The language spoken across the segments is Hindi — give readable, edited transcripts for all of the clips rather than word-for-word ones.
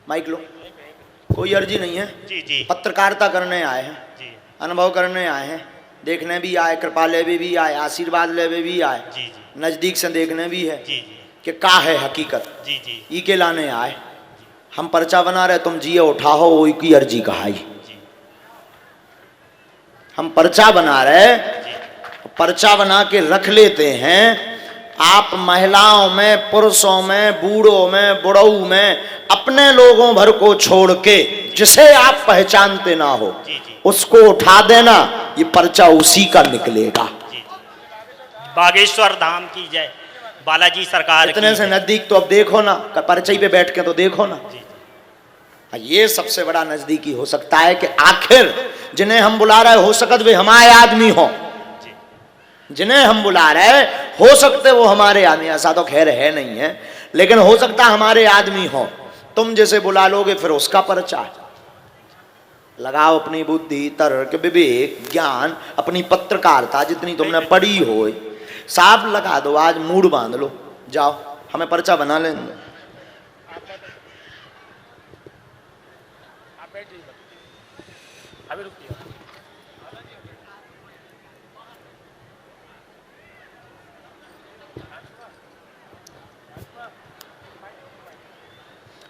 माइक लो। कोई अर्जी नहीं है जी जी पत्रकारिता करने आए हैं जी अनुभव करने आए हैं देखने भी आए कृपा लेवे भी आए आशीर्वाद लेवे भी आए जी जी नज़दीक से देखने भी है जी जी कि का है हकीकत जी जी ई के लाने आए हम पर्चा बना रहे तुम जिये उठा हो वो की अर्जी कहाई जी हम पर्चा बना रहे पर्चा बना के रख लेते हैं आप महिलाओं में पुरुषों में बूढ़ों में बुढ़ऊ में अपने लोगों भर को छोड़ के जिसे आप पहचानते ना हो जी जी उसको उठा देना ये पर्चा उसी का निकलेगा। जी बागेश्वर धाम की जय बालाजी सरकार इतने की से जय। नजदीक तो अब देखो ना पर्चे पे बैठ के तो देखो ना जी ये सबसे बड़ा नजदीकी हो सकता है कि आखिर जिन्हें हम बुला रहे हो सकत वे हमारे आदमी हो जी जिन्हें हम बुला रहे हो सकते वो हमारे आदमी ऐसा तो खैर है नहीं है लेकिन हो सकता हमारे आदमी हो तुम जैसे बुला लोगे फिर उसका पर्चा लगाओ अपनी बुद्धि तर्क विवेक ज्ञान अपनी पत्रकारिता जितनी तुमने पढ़ी हो साफ लगा दो आज मूड बांध लो जाओ हमें पर्चा बना लेंगे।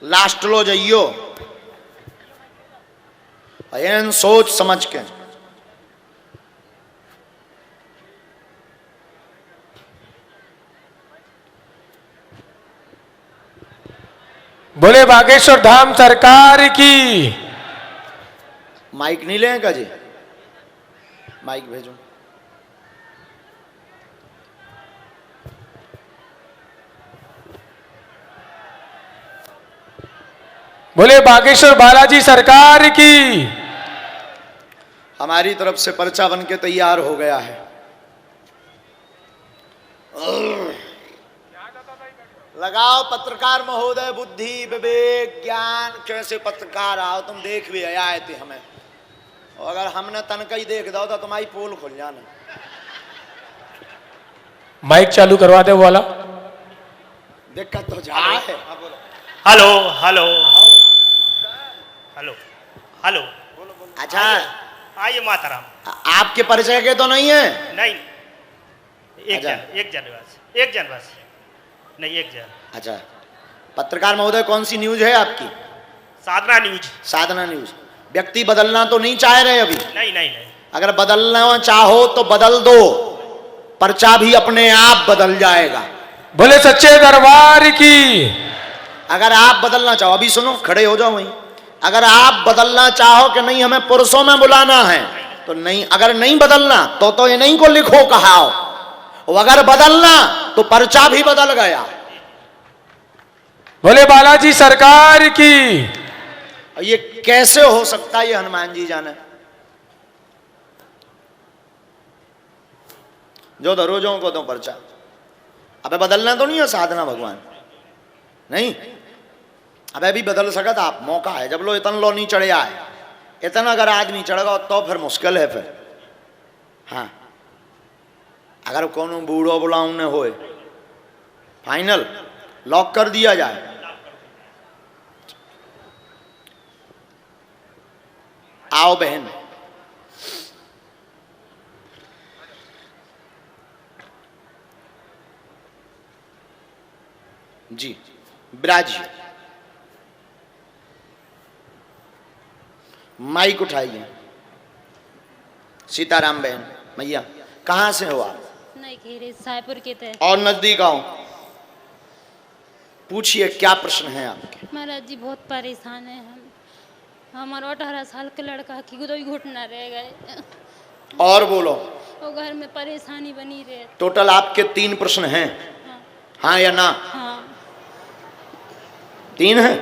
लास्ट लो जाइयो एन सोच समझ के बोले बागेश्वर धाम सरकार की। माइक नहीं लेगा जी माइक भेजो। बोले बागेश्वर बालाजी सरकार की। हमारी तरफ से पर्चा बन के तैयार हो गया है। लगाओ पत्रकार महोदय बुद्धि विवेक ज्ञान कैसे पत्रकार आओ तुम देख भी आए थे हमें और अगर हमने तनका ही देख दो तो तुम्हारी पोल खुल जाना। माइक चालू करवा दे वो वाला। दिक्कत तो जा है। हेलो हेलो हेलो हेलो अच्छा आइए माताराम। आपके परिचय के तो नहीं है? नहीं अच्छा। एक जन बस नहीं एक जन। अच्छा पत्रकार महोदय कौन सी न्यूज है आपकी? साधना न्यूज। साधना न्यूज। व्यक्ति बदलना तो नहीं चाह रहे अभी? नहीं नहीं नहीं अगर बदलना चाहो तो बदल दो पर्चा भी अपने आप बदल जाएगा। बोले सच्चे दरबार की। अगर आप बदलना चाहो अभी सुनो खड़े हो जाओ वहीं अगर आप बदलना चाहो कि नहीं हमें पुरुषों में बुलाना है तो नहीं अगर नहीं बदलना तो ये नहीं को लिखो कहाओ और अगर बदलना तो पर्चा भी बदल गया। बोले बालाजी सरकार की। ये कैसे हो सकता है ये हनुमान जी जाने। जो दरोजों को दो पर्चा अबे बदलना तो नहीं है साधना भगवान नहीं अबे भी बदल सकता आप मौका है जब लो इतना लो नहीं चढ़े आए इतना अगर आदमी चढ़ेगा तो फिर मुश्किल है फिर। हाँ अगर कोनो बूढ़ो बुलाऊ ने होए फाइनल लॉक कर दिया जाए। आओ बहन जी ब्राजी माइक उठाइए। सीताराम बहन मैया कहाँ से हो आप? नहीं खेरे सायपुर के थे। और नजदीक आओ पूछिए क्या प्रश्न है आपके? महाराज जी बहुत परेशान है हम हमारा 18 साल का लड़का की कोई घुटना रह गए और बोलो। और घर में परेशानी बनी रहे। टोटल आपके 3 प्रश्न हैं। हाँ, हाँ या ना? हाँ 3 हैं।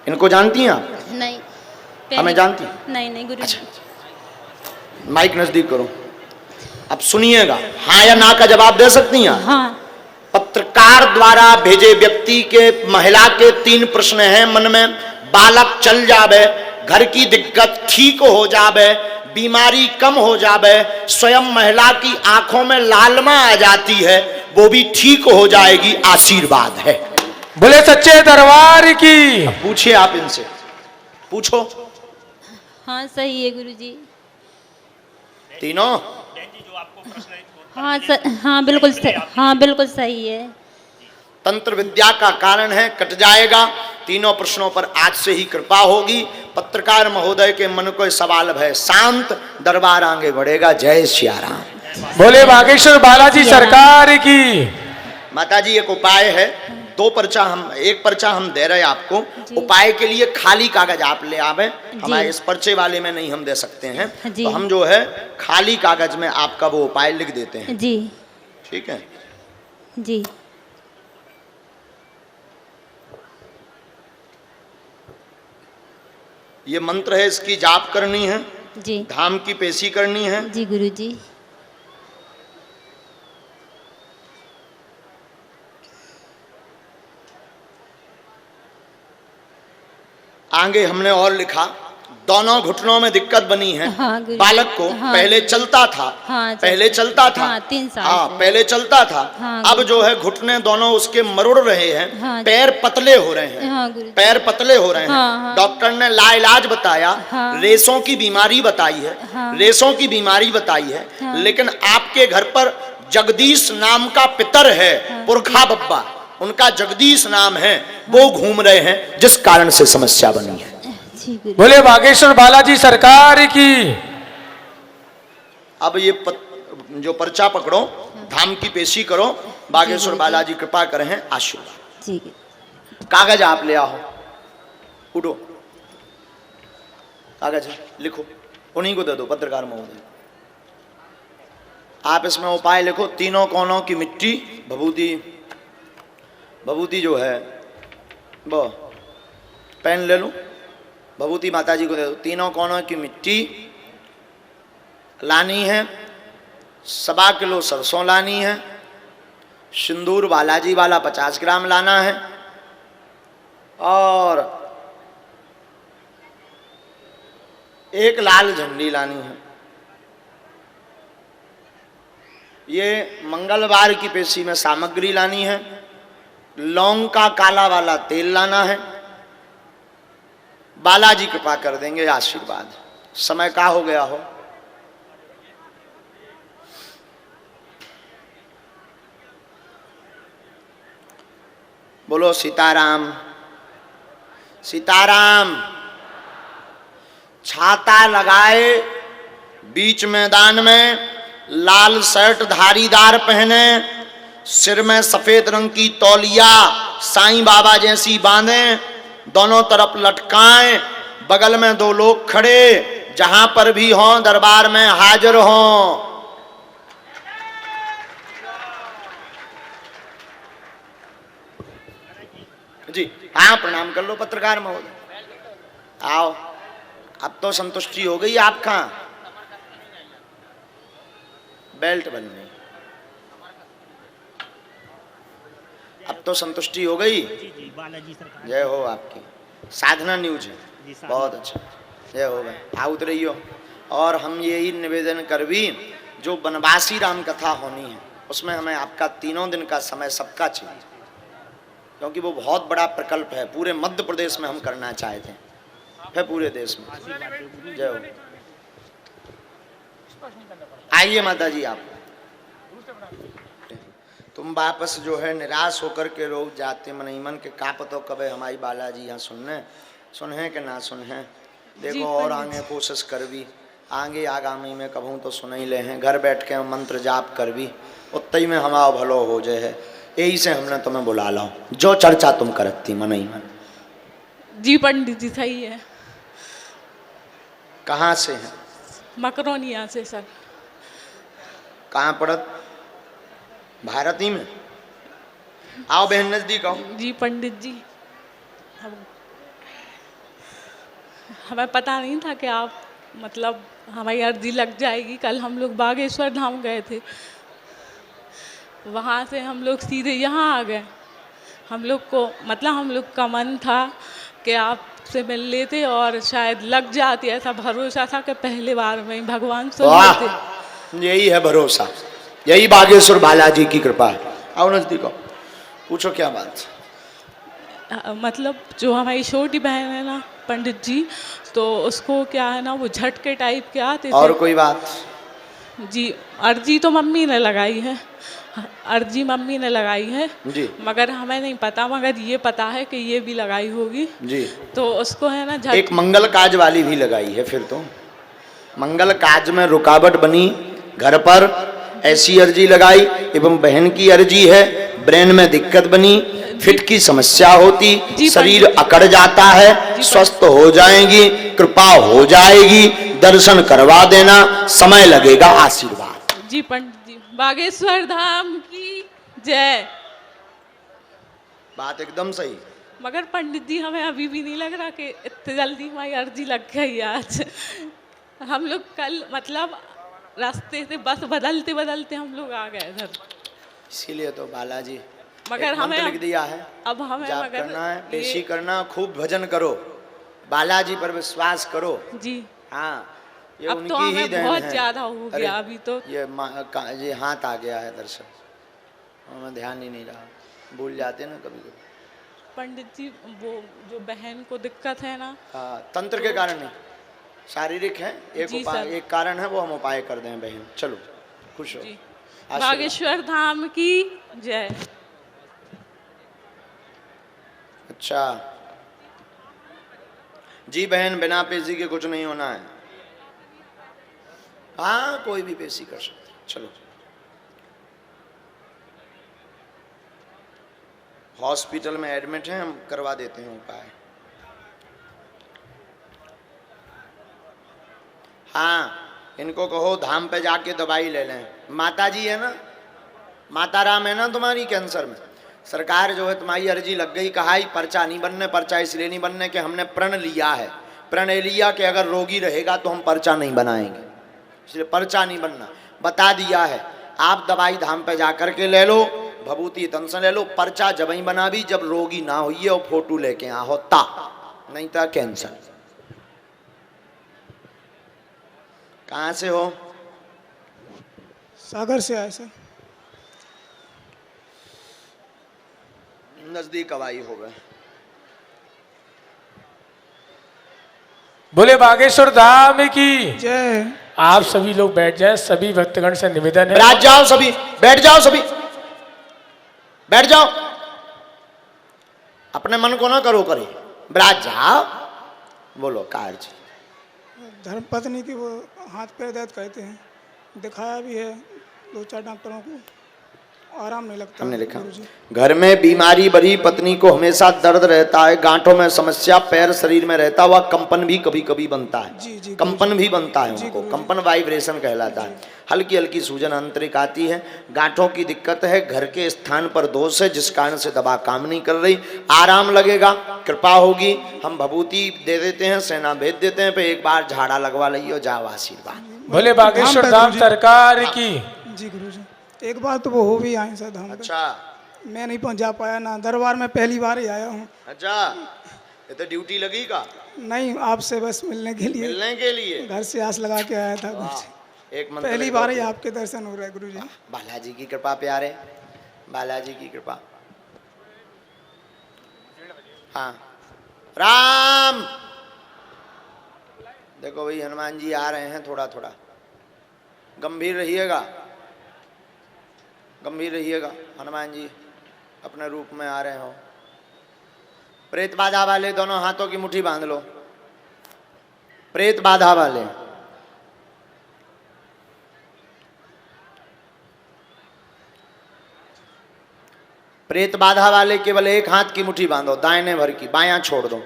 इनको जानती हैं आप? नहीं हमें जानती? नहीं नहीं गुरु जी। माइक नजदीक करो अब सुनिएगा हाँ या ना का जवाब दे सकती हैं? हाँ पत्रकार द्वारा भेजे व्यक्ति के महिला के 3 प्रश्न हैं मन में। बालक चल जावे घर की दिक्कत ठीक हो जावे बीमारी कम हो जावे स्वयं महिला की आंखों में लालमा आ जाती है वो भी ठीक हो जाएगी आशीर्वाद है। बोले सच्चे दरबार की। पूछिए आप इनसे, पूछो। हाँ सही है गुरुजी। तीनों बहन जी जो आपको प्रश्न हाँ बिल्कुल सही है। तंत्र विद्या का कारण है, कट जाएगा। तीनों प्रश्नों पर आज से ही कृपा होगी। पत्रकार महोदय के मन को सवाल भय शांत, दरबार आगे बढ़ेगा। जय सिया राम। बोले बागेश्वर बालाजी सरकार की। माता जी एक उपाय है, एक पर्चा हम दे रहे हैं आपको। उपाय के लिए खाली कागज आप ले आवे, हमारे इस पर्चे वाले में नहीं हम दे सकते हैं, तो हम जो है खाली कागज में आपका वो उपाय लिख देते हैं जी। ठीक है जी। ये मंत्र है, इसकी जाप करनी है जी। धाम की पेशी करनी है। जी गुरुजी। आगे हमने और लिखा, दोनों घुटनों में दिक्कत बनी है। हाँ, बालक को हाँ, पहले चलता था। हाँ, पहले चलता था। हाँ, 3 साल हाँ से। पहले चलता था। हाँ, अब जो है घुटने दोनों उसके मरुड़ रहे हैं। हाँ, पैर पतले हो रहे हैं। हाँ, गुरुजी। पैर पतले हो रहे हैं। हाँ, हाँ। डॉक्टर ने लाइलाज बताया। हाँ। रेशों की बीमारी बताई है। हाँ। रेशों की बीमारी बताई है। हाँ। लेकिन आपके घर पर जगदीश नाम का पितर है। पुरखा बब्बा, उनका जगदीश नाम है, वो घूम रहे हैं, जिस कारण से समस्या बनी है। बोले बागेश्वर बालाजी सरकार की। अब ये जो पर्चा पकड़ो, धाम की पेशी करो, बागेश्वर बालाजी कृपा करें, आशीर्वाद। ठीक है। कागज आप ले आओ, उठो, कागज लिखो, उन्हीं को दे दो पत्रकार महोदय। आप इसमें उपाय लिखो। तीनों कोनों की मिट्टी, भभूति जो है वो पेन ले लो, भभूति माता जी को दे दो। तीनों कोनों की मिट्टी लानी है, 1.25 किलो सरसों लानी है, सिंदूर बालाजी वाला 50 ग्राम लाना है, और एक लाल झंडी लानी है। ये मंगलवार की पेशी में सामग्री लानी है। लौंग का काला वाला तेल लाना है। बालाजी कृपा कर देंगे, आशीर्वाद। समय का हो गया हो, बोलो सीताराम। सीताराम। छाता लगाए, बीच मैदान में लाल शर्ट धारीदार पहने, सिर में सफेद रंग की तौलिया साईं बाबा जैसी बांधे, दोनों तरफ लटकाएं, बगल में 2 लोग खड़े, जहां पर भी हों दरबार में हाजिर हों। जी हाँ, प्रणाम कर लो पत्रकार महोदय। आओ, अब तो संतुष्टि हो गई। आप कहाँ बेल्ट बन गई, अब तो संतुष्टि हो गई। जी बालाजी सरकार। जय हो आपकी। साधना न्यूज है, बहुत अच्छा। जय हो गए, आ उतरियो। और हम यही निवेदन कर भी, जो बनवासी राम कथा होनी है उसमें हमें आपका 3 दिन का समय सबका चाहिए, क्योंकि वो बहुत बड़ा प्रकल्प है। पूरे मध्य प्रदेश में हम करना चाहते हैं, है पूरे देश में। जय हो। आइए माता जी, आप तुम वापस जो है निराश होकर के रोग जाते मन ही मन के कापतो कबे हमारी बालाजी यहाँ सुने कि ना सुने। देखो और आगे कोशिश कर भी, आगे आगामी में कभू तो सुन ही ले हैं। घर बैठ के मंत्र जाप कर भी, उतई में हमारा भलो हो जाए है। यही से हमने तुम्हें बुला लो, जो चर्चा तुम करती मन ही मन। जी पंडित जी सही है। कहाँ से हैं? मकरोनिया से सर। कहाँ पड़त? भारती में। आओ बहन नजदीक आओ। जी पंडित जी, हमें पता नहीं था कि आप मतलब हमारी अर्जी लग जाएगी। कल हम लोग बागेश्वर धाम गए थे, वहाँ से हम लोग सीधे यहाँ आ गए। हम लोग को मतलब हम लोग का मन था कि आपसे मिल लेते और शायद लग जाती, ऐसा भरोसा था कि पहले बार में ही भगवान सुन लेते। यही है भरोसा, यही बागेश्वर बालाजी की कृपा है। आओ नजदीक आओ, पूछो क्या बात। मतलब जो हमारी छोटी बहन है ना पंडित जी, तो उसको क्या है ना वो झटके टाइप के आते और थे कोई बात? जी। अर्जी तो मम्मी ने लगाई है, अर्जी मम्मी ने लगाई है जी मगर हमें नहीं पता, मगर ये पता है कि ये भी लगाई होगी। जी। तो उसको है ना एक मंगल काज वाली भी लगाई है, फिर तो मंगल काज में रुकावट बनी, घर पर ऐसी अर्जी लगाई, एवं बहन की अर्जी है, ब्रेन में दिक्कत बनी, फिट की समस्या होती, जी, शरीर पंडित। अकड़ जाता है, जी, स्वस्थ हो जाएगी, कृपा हो जाएगी, दर्शन करवा देना, समय लगेगा, आशीर्वाद। जी पंडित जी, बागेश्वर धाम की जय। बात एकदम सही। मगर पंडित जी हमें अभी भी नहीं लग रहा कि इतनी जल्दी हमारी अर्जी लग गई आज। हम लोग कल मतलब रास्ते से बस बदलते बदलते हम लोग आ गए इधर। इसीलिए तो बालाजी मगर एक मंत्र हमें लिख दिया है, अब हमें जाप मगर करना है, पेशी ये- करना, खूब भजन करो, बालाजी पर विश्वास करो। जी हाँ, ये अब उनकी तो ही हमें देन बहुत है। ज्यादा हो अरे, गया अभी तो। ये हाथ आ गया है दर्शन, हमें ध्यान ही नहीं रहा, भूल जाते ना कभी कभी। पंडित जी वो जो बहन को दिक्कत है ना, हाँ, तंत्र के कारण नहीं, शारीरिक है, एक जी उपाय, सर। एक कारण है, वो हम उपाय कर दें बहन। चलो खुश हो। जी आशीर्वाद। बागेश्वर धाम की जय। अच्छा जी बहन, बिना पेशी के कुछ नहीं होना है। हाँ, कोई भी पेशी कर सकते, चलो। हॉस्पिटल में एडमिट हैं, हम करवा देते हैं उपाय। हाँ, इनको कहो धाम पे जाके दवाई ले लें। माता जी है ना, माता राम है ना तुम्हारी कैंसर में, सरकार जो है तुम्हारी अर्जी लग गई, कहा ही पर्चा नहीं बनने, पर्चा इसलिए नहीं बनने कि हमने प्रण लिया है, प्रण लिया कि अगर रोगी रहेगा तो हम पर्चा नहीं बनाएंगे, इसलिए पर्चा नहीं बनना, बता दिया है। आप दवाई धाम पे जा करके ले लो, भभूति तंसन ले लो, पर्चा जब ही बना भी जब रोगी ना हुई और फोटो लेके आ होता, नहीं था कैंसर। कहाँ से हो? सागर से आए सर। नजदीक हवाई हो गए। बोले बागेश्वर धाम की जय। आप सभी लोग बैठ जाएं, सभी भक्तगण से निवेदन है। बैठ जाओ सभी, बैठ जाओ सभी, बैठ जाओ, अपने मन को ना करो करे, बैठ जाओ। बोलो कार्य। धर्म पत्नी की वो हाथ पैर दर्द कहते हैं, दिखाया भी है 2-4 डॉक्टरों को, आराम नहीं लगता। हमने लिखा गुरुजी। घर में बीमारी भरी पत्नी को हमेशा दर्द रहता है, गांठों में समस्या, पैर शरीर में रहता हुआ कंपन भी कभी कभी बनता है। जी, जी, कंपन भी बनता है जी, उनको, गुरुजी। कंपन वाइब्रेशन कहलाता है। हल्की हल्की सूजन आंतरिक आती है, गांठों की दिक्कत है, घर के स्थान पर दोष है जिस कारण से दवा काम नहीं कर रही, आराम लगेगा, कृपा होगी, हम भभूति दे देते हैं, सेना भेज देते हैं, पे एक बार झाड़ा लगवा लियो, जाओ आशीर्वाद। बोले बागेश्वर पे धाम गुरुजी। सरकार की जी गुरुजी, एक बार तो वो हो भी आए सर धाम पे। अच्छा मैं नहीं पहुंच जा पाया ना, दरबार में पहली बार ही आया हूँ। अच्छा, ये तो ड्यूटी लगी का नहीं, आपसे बस मिलने के लिए, मिलने के लिए। घर से आस लगा के आया था गुरुजी। एक मंत्र पहली लिखो। बार ही आपके दर्शन हो रहे हैं गुरुजी। बालाजी की कृपा प्यारे, बालाजी की कृपा। हाँ राम, देखो भाई हनुमान जी आ रहे हैं, थोड़ा थोड़ा गंभीर रहिएगा, गंभीर रहिएगा। हनुमान जी अपने रूप में आ रहे हो। प्रेत बाधा वाले दोनों हाथों की मुट्ठी बांध लो, प्रेत बाधा वाले। प्रेत बाधा वाले केवल एक हाथ की मुट्ठी बांधो, दाहिने भर की, बायां छोड़ दो,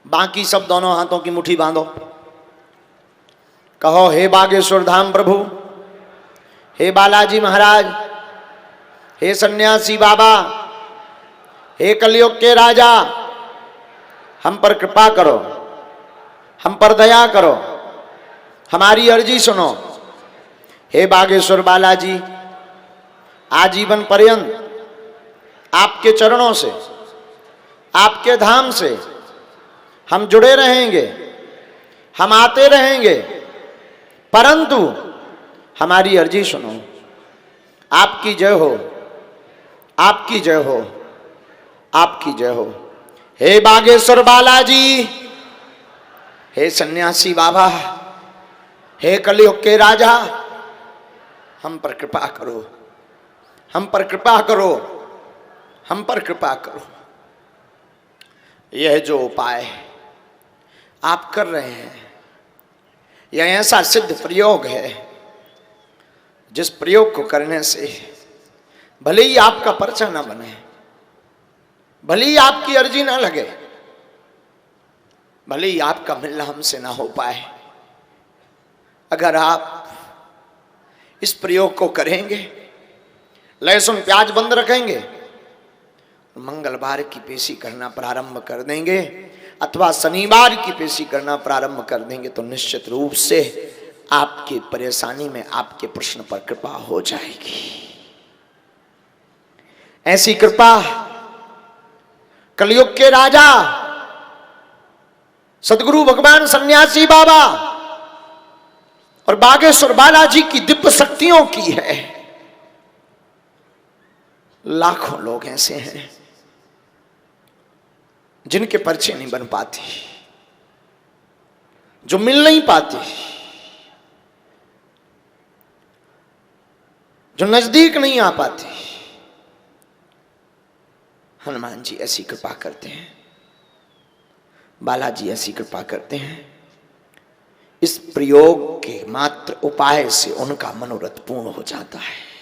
बाकी सब दोनों हाथों की मुट्ठी बांधो। कहो हे बागेश्वर धाम प्रभु, हे बालाजी महाराज, हे सन्यासी बाबा, हे कलयुग के राजा, हम पर कृपा करो, हम पर दया करो, हमारी अर्जी सुनो। हे बागेश्वर बालाजी, आजीवन पर्यंत आपके चरणों से, आपके धाम से हम जुड़े रहेंगे, हम आते रहेंगे, परंतु हमारी अर्जी सुनो। आपकी जय हो, आपकी जय हो, आपकी जय हो। हे बागेश्वर बालाजी, हे सन्यासी बाबा, हे कलयुग के राजा, हम पर कृपा करो, हम पर कृपा करो, हम पर कृपा करो। यह जो उपाय आप कर रहे हैं, यह ऐसा सिद्ध प्रयोग है जिस प्रयोग को करने से भले ही आपका पर्चा ना बने, भले ही आपकी अर्जी ना लगे, भले ही आपका मिलना हमसे ना हो पाए, अगर आप इस प्रयोग को करेंगे, लहसुन प्याज बंद रखेंगे, मंगलवार की पेशी करना प्रारंभ कर देंगे अथवा शनिवार की पेशी करना प्रारंभ कर देंगे, तो निश्चित रूप से आपकी परेशानी में, आपके प्रश्न पर कृपा हो जाएगी। ऐसी कृपा कलयुग के राजा सदगुरु भगवान सन्यासी बाबा और बागेश्वर बालाजी की दिव्य शक्तियों की है। लाखों लोग ऐसे हैं जिनके पर्चे नहीं बन पाते, जो मिल नहीं पाते, जो नजदीक नहीं आ पाते। हनुमान जी ऐसी कृपा करते हैं, बालाजी ऐसी कृपा करते हैं। इस प्रयोग के मात्र उपाय से उनका मनोरथ पूर्ण हो जाता है।